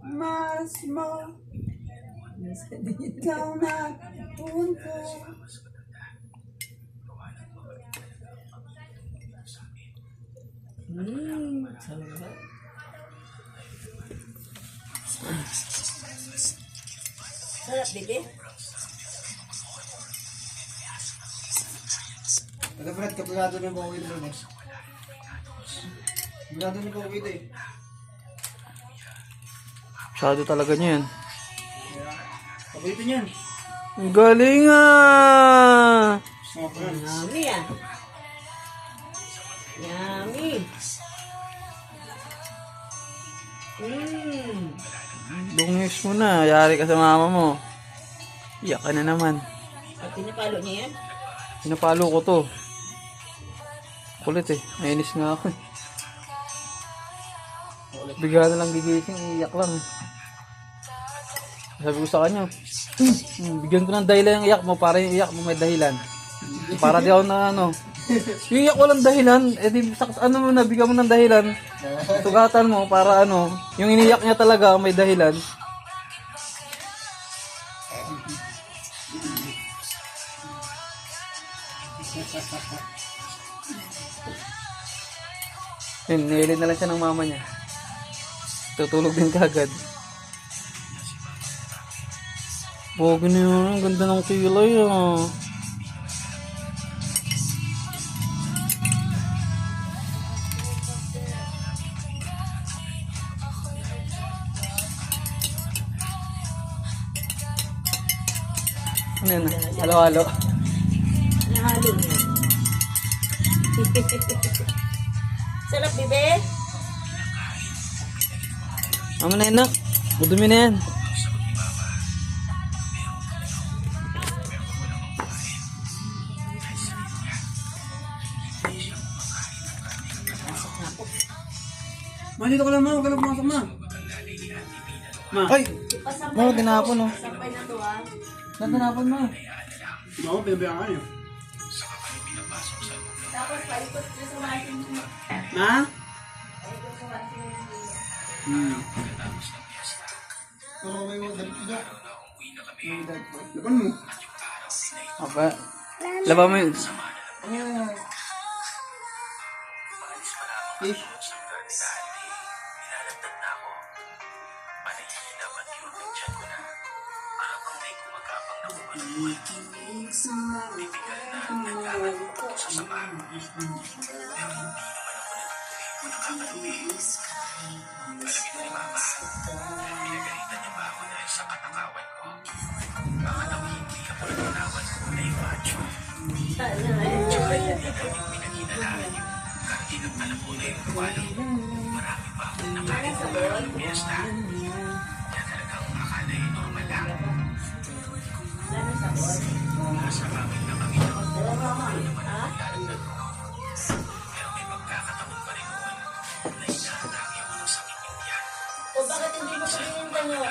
mas mo ikaw na punto. Sarap. Sarap, bebe. Alam mo, kapagado ng bawin doon eh. Kapagado ng bawin eh. Masyado talaga niya yan. Paborito niyan. Ang galing ah! Yummy ah. Yummy. Dungis mo na. Yari ka sa mama mo. Iyak ka na naman. At pinapalo niya yan? Pinapalo ko to. Kulit eh. Nainis nga ako eh. Bigla na lang gigising. Iyak lang eh. Sabi ko sa kanya, bigyan ko ng dahilan yung iyak mo para yung iyak mo may dahilan. Para di ako na ano. Yung iyak walang dahilan, eh di ano mo na, bigyan mo ng dahilan. Tugatan mo para ano, yung iniyak niya talaga may dahilan. Yun, nilid na lang siya ng mama niya. Tutulog din kagad. Huwag na yun, ang ganda ng kilay ah. Ano yun ah? Halo-halo. Nahalo niya. Sarap, bebe. Ano na yun nak? Budumi na yan. Ma, dito ka lang ma. Huwag ka lang pumasok ma. Ma. Ay! Oo, tinapon oh. Sampay na to ah. Saan tinapon mo? Oo, pinabayaan ka niyo. Tapos paikot ko sa washing machine. Ma? Paikot sa washing machine. Oo, may mga galit ka. Laban mo. Apa? Laban mo yun. Fish. O bakit hindi mo pininta nyo?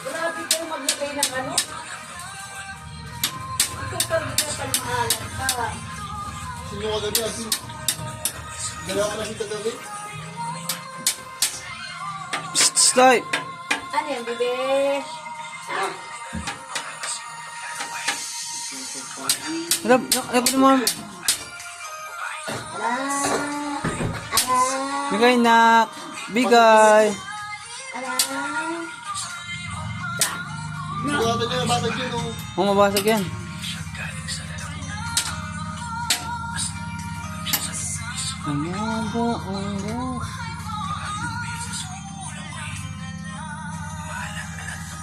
Grabe kayo maglagay ng ano? Ito pa rin na palmaalan ka. Sino ka gabi, Asi? Dalawa ka lang kita gabi? Slide! Ano yan, bebe? Dapat mo. Bigay nak. Bigay. Sigurado niya, batag yun, oh. Mabasag yan.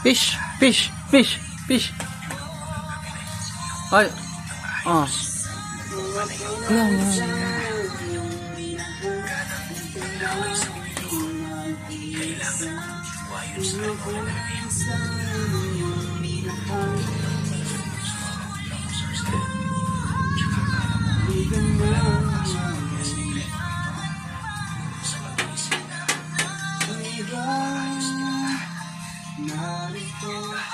Fish, fish, fish, fish. Ay. Ah. Yan. Even So,